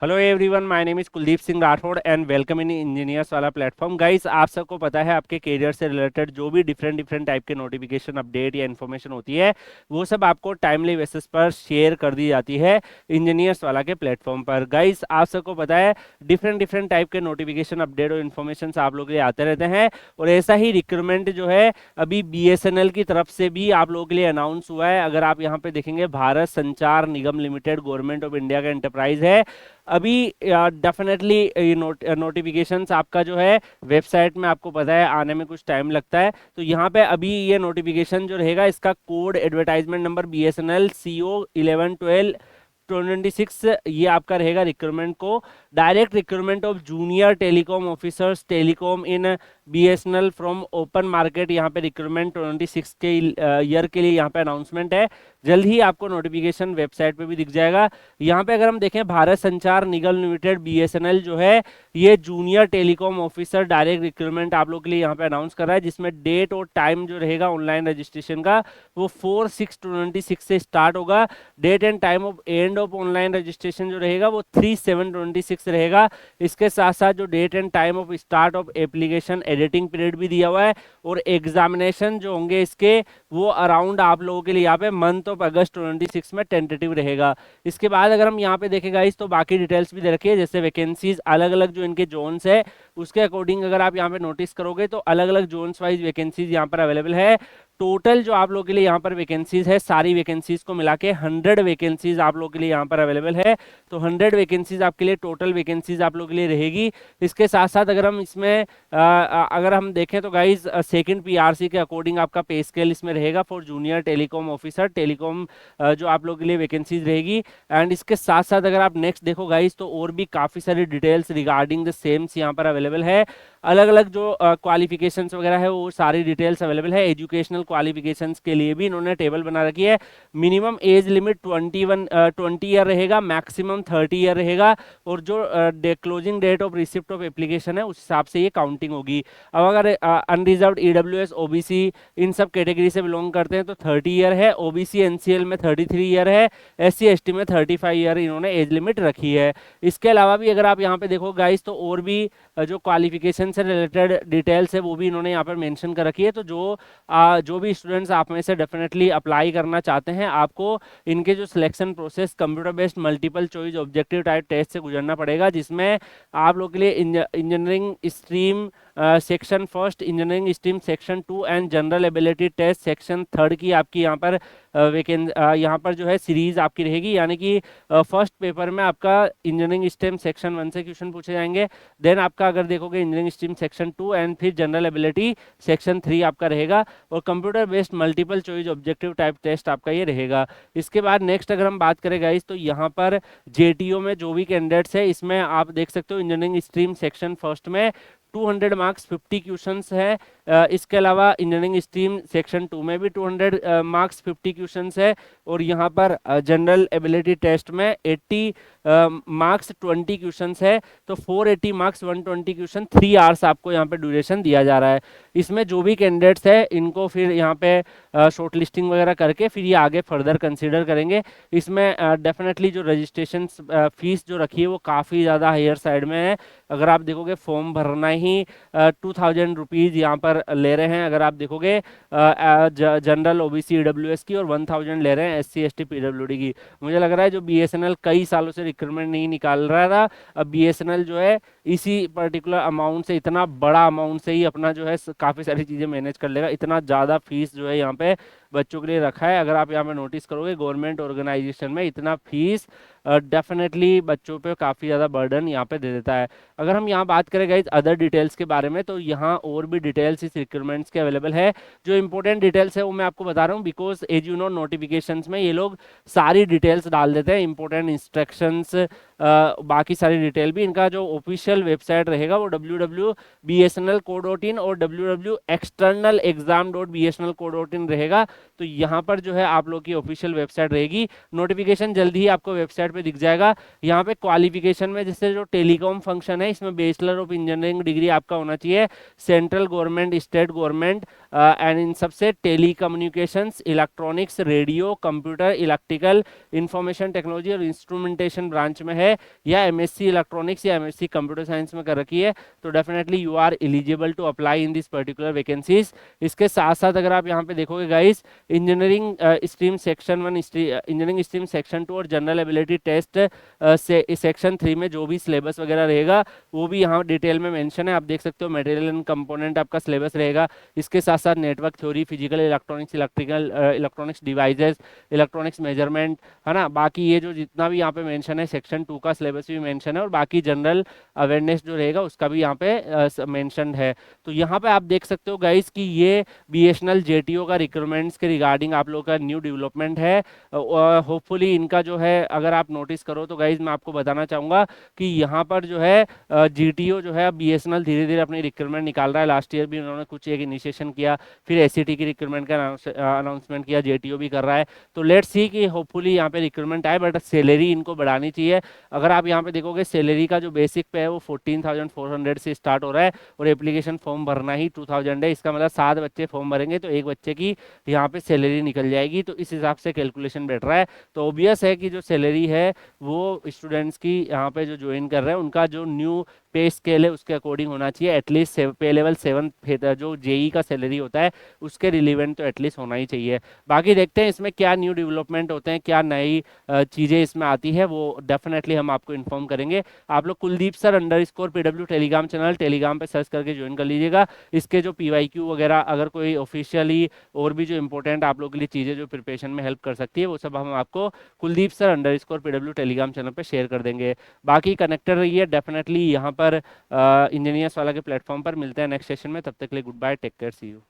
Hello everyone, my name is Kuldeep Singh Rathore and welcome in engineers वाला platform. Guys, आप सबको पता है आपके करियर से रिलेटेड जो भी डिफरेंट डिफरेंट टाइप के नोटिफिकेशन अपडेट या इन्फॉर्मेशन होती है वो सब आपको टाइमली बेसिस पर शेयर कर दी जाती है इंजीनियर्स वाला के प्लेटफॉर्म पर। गाइस, आप सबको पता है डिफरेंट डिफरेंट टाइप के नोटिफिकेशन अपडेट और इन्फॉर्मेशन आप लोग के लिए आते रहते हैं। और ऐसा ही रिक्रूटमेंट जो है अभी बीएसएनएल की तरफ से भी आप लोगों के लिए अनाउंस हुआ है। अगर आप यहाँ पे देखेंगे, भारत संचार निगम लिमिटेड गवर्नमेंट ऑफ इंडिया का एंटरप्राइज है। अभी डेफिनेटली ये नोटिफिकेशंस आपका जो है वेबसाइट में आपको पता है आने में कुछ टाइम लगता है। तो यहाँ पे अभी ये नोटिफिकेशन जो रहेगा, इसका code advertisement number BSNL CO 1112 2026 ये आपका रहेगा रिक्रूटमेंट को। Direct recruitment of junior telecom officers telecom in BSNL from open market, यहाँ पे रिक्रूटमेंट 26 के ईयर के लिए यहाँ पे अनाउंसमेंट है। जल्द ही आपको नोटिफिकेशन वेबसाइट पे भी दिख जाएगा। यहाँ पे अगर हम देखें, भारत संचार निगम लिमिटेड बीएसएनएल जो है ये junior telecom officer direct recruitment आप लोग के लिए यहाँ पे अनाउंस कर रहा है, जिसमें डेट और टाइम जो रहेगा ऑनलाइन रजिस्ट्रेशन का वो 4/6/26 से स्टार्ट होगा। Date and time of end of online registration जो रहेगा वो 3/7/26 रहेगा। इसके साथ साथ जो date and time of start of application editing period भी दिया हुआ है। और एग्जामिनेशन जो होंगे इसके वो अराउंड आप लोगों के लिए यहाँ पे मंथ ऑफ अगस्त 26 में टेंटेटिव रहेगा। इसके बाद अगर हम यहाँ पे देखेगा इस तो बाकी डिटेल्स भी दे रखी है, जैसे वैकेंसीज अलग अलग जो इनके जोन्स है उसके अकॉर्डिंग अगर आप यहाँ पे नोटिस करोगे तो अलग अलग जोन्स वाइज वैकेंसीज यहाँ पर अवेलेबल है। टोटल जो आप लोगों के लिए यहाँ पर वैकेंसीज है, सारी वैकेंसीज को मिला के 100 वैकेंसीज आप लोगों के लिए यहाँ पर अवेलेबल है। तो 100 वैकेंसीज आपके लिए टोटल वैकेंसीज आप लोगों के लिए रहेगी। इसके साथ साथ अगर हम इसमें अगर हम देखें तो गाइज सेकंड पीआरसी के अकॉर्डिंग आपका पे स्केल इसमें रहेगा for junior telecom officer telecom जो आप लोगों के लिए वैकेंसीज रहेगी। एंड इसके साथ साथ अगर आप नेक्स्ट देखो गाइज तो और भी काफ़ी सारी डिटेल्स रिगार्डिंग द सेम्स यहाँ पर अवेलेबल है। अलग अलग जो क्वालिफिकेशंस वगैरह है वो सारी डिटेल्स अवेलेबल है। एजुकेशनल क्वालिफिकेशंस के लिए भी इन्होंने टेबल बना रखी है। मिनिमम एज लिमिट 20 ईयर रहेगा, मैक्सिमम 30 ईयर रहेगा। और जो closing date of receipt of application है उस हिसाब से ये काउंटिंग होगी। अब अगर अनरिजर्व्ड ईडब्ल्यूएस ओबीसी इन सब कैटेगरी से बिलोंग करते हैं तो 30 ईयर है। ओबीसी एनसीएल में 33 ईयर है। एससी एसटी में 35 ईयर इन्होंने एज लिमिट रखी है। इसके अलावा भी अगर आप यहाँ पे देखो गाइस तो और भी जो क्वालिफिकेशन से रिलेटेड डिटेल्स है वो भी इन्होंने यहाँ पर मेंशन कर रखी है। तो जो भी स्टूडेंट्स आप में से डेफिनेटली अप्लाई करना चाहते हैं, आपको इनके जो selection process computer based multiple choice objective type test से गुजरना पड़ेगा, जिसमें आप लोग के लिए engineering stream section first, engineering stream section 2 and general ability test section third की आपकी यहाँ पर यहाँ पर जो है सीरीज आपकी रहेगी। यानी कि फर्स्ट पेपर में आपका इंजीनियरिंग स्ट्रीम सेक्शन 1 से क्वेश्चन पूछे जाएंगे। देन आपका अगर देखोगे इंजीनियरिंग स्ट्रीम सेक्शन 2 एंड फिर जनरल एबिलिटी सेक्शन 3 आपका रहेगा। और computer based multiple choice objective type test आपका ये रहेगा। इसके बाद नेक्स्ट अगर हम बात करें गाइस तो यहाँ पर जेटीओ में जो भी कैंडिडेट्स है इसमें आप देख सकते हो इंजीनियरिंग स्ट्रीम सेक्शन फर्स्ट में 200 मार्क्स 50 क्वेश्चंस है। इसके अलावा इंजीनियरिंग स्ट्रीम सेक्शन 2 में भी 200 मार्क्स 50 क्वेश्चंस है। और यहाँ पर जनरल एबिलिटी टेस्ट में 80 मार्क्स 20 क्वेश्चंस है। तो 480 मार्क्स 120 क्वेश्चन 3 आवर्स आपको यहाँ पे ड्यूरेशन दिया जा रहा है। इसमें जो भी कैंडिडेट्स है इनको फिर यहाँ पे शॉर्ट लिस्टिंग वगैरह करके फिर ये आगे फर्दर कंसिडर करेंगे। इसमें डेफिनेटली जो रजिस्ट्रेशन फीस जो रखी है वो काफ़ी ज़्यादा हायर साइड में है। अगर आप देखोगे फॉर्म भरना ही 2000 रुपीज़ यहाँ पर ले रहे हैं। अगर आप देखोगे जनरल ओबीसी ईडब्ल्यूएस की, और 1000 ले रहे हैं एससी एसटी पीडब्ल्यूडी की। मुझे लग रहा है जो बीएसएनएल कई सालों से रिक्रूटमेंट नहीं निकाल रहा था, अब बीएसएनएल जो है इसी पर्टिकुलर अमाउंट से, इतना बड़ा अमाउंट से ही अपना जो है काफ़ी सारी चीज़ें मैनेज कर लेगा। इतना ज़्यादा फीस जो है यहाँ पे बच्चों के लिए रखा है। अगर आप यहाँ पे नोटिस करोगे गवर्नमेंट ऑर्गेनाइजेशन में इतना फीस डेफिनेटली बच्चों पे काफ़ी ज़्यादा बर्डन यहाँ पे दे देता है। अगर हम यहाँ बात करें गाइस अदर डिटेल्स के बारे में तो यहाँ और भी डिटेल्स इस रिक्रूटमेंट्स के अवेलेबल है। जो इंपॉर्टेंट डिटेल्स है वो मैं आपको बता रहा हूँ, because as you know notifications में ये लोग सारी डिटेल्स डाल देते हैं, इंपॉर्टेंट इंस्ट्रक्शंस बाकी सारी डिटेल भी। इनका जो ऑफिशियल वेबसाइट रहेगा वो www.bsnl.co.in और www.externalexam.bsnl.co.in रहेगा। तो यहाँ पर जो है आप लोग की ऑफिशियल वेबसाइट रहेगी। नोटिफिकेशन जल्दी ही आपको वेबसाइट पे दिख जाएगा। यहाँ पे क्वालिफिकेशन में जैसे जो टेलीकॉम फंक्शन है इसमें बैचलर ऑफ इंजीनियरिंग डिग्री आपका होना चाहिए, central government, state government and इन सबसे telecommunications, electronics, radio, computer, electrical, information technology और इंस्ट्रूमेंटेशन ब्रांच में है। है या एमएससी इलेक्ट्रॉनिक्स या एमएससी कंप्यूटर साइंस में कर रखी है तो definitely you are eligible to apply in this particular vacancies. इसके साथ साथ अगर आप यहाँ पे देखोगे guys, engineering stream section 1, engineering stream section 2 और जनरल एबिलिटी टेस्ट से सेक्शन 3 में जो भी सिलेबस वगैरह रहेगा वो भी यहाँ डिटेल में मेंशन है, आप देख सकते हो। मटेरियल एंड कंपोनेंट आपका सिलेबस रहेगा। इसके साथ साथ network theory, physical electronics, electronics devices, electronics measurement, है ना। बाकी ये जो जितना भी यहाँ पे मेंशन है सेक्शन 2 का सिलेबस भी मेंशन है और बाकी जनरल अवेयरनेस जो रहेगा उसका भी यहाँ पे मेंशन है। तो यहाँ पे आप देख सकते हो गाइस कि ये बीएसएनएल जेटीओ का रिक्रूटमेंट्स के रिगार्डिंग आप लोग का न्यू डेवलपमेंट है। होपफुली इनका जो है अगर आप नोटिस करो तो गाइज मैं आपको बताना चाहूँगा कि यहाँ पर जो है जीटीओ जो है बीएसएनएल धीरे धीरे अपनी रिक्रूटमेंट निकाल रहा है। लास्ट ईयर भी उन्होंने कुछ एक इनिशिएशन किया, फिर एससीटी की रिक्रूटमेंट का अनाउंसमेंट किया, जेटीओ भी कर रहा है। तो लेट्स सी कि होपफुली यहाँ पे रिक्रूटमेंट आए, बट सैलरी इनको बढ़ानी चाहिए। अगर आप यहाँ पे देखोगे सैलरी का जो बेसिक पे है वो 14,400 से स्टार्ट हो रहा है और एप्लीकेशन फॉर्म भरना ही 2,000 है। इसका मतलब 7 बच्चे फॉर्म भरेंगे तो एक बच्चे की यहाँ पे सैलरी निकल जाएगी। तो इस हिसाब से कैलकुलेशन बैठ रहा है। तो ऑब्वियस है कि जो सैलरी है वो स्टूडेंट्स की यहाँ पे जो ज्वाइन कर रहे हैं उनका जो न्यू पे स्केल है उसके अकॉर्डिंग होना चाहिए। एटलीस्ट पे लेवल 7 जो जेई का सैलरी होता है उसके रिलीवेंट तो एटलीस्ट होना ही चाहिए। बाकी देखते हैं इसमें क्या न्यू डेवलपमेंट होते हैं, क्या नई चीज़ें इसमें आती है, वो डेफिनेटली हम आपको इन्फॉर्म करेंगे। आप लोग Kuldeep sir underscore PW Telegram channel Telegram पे सर्च करके ज्वाइन कर लीजिएगा। इसके जो PYQ वगैरह अगर कोई ऑफिशियली और भी जो इंपॉर्टेंट आप लोग के लिए चीज़ें जो प्रिपरेशन में हेल्प कर सकती है वो सब हम आपको Kuldeep sir underscore PW Telegram channel पे शेयर कर देंगे। बाकी कनेक्टेड रहिए डेफिनेटली यहाँ पर इंजीनियर्स वाला के प्लेटफॉर्म पर। मिलते हैं नेक्स्ट सेशन में, तब तक के लिए goodbye, take care, see you.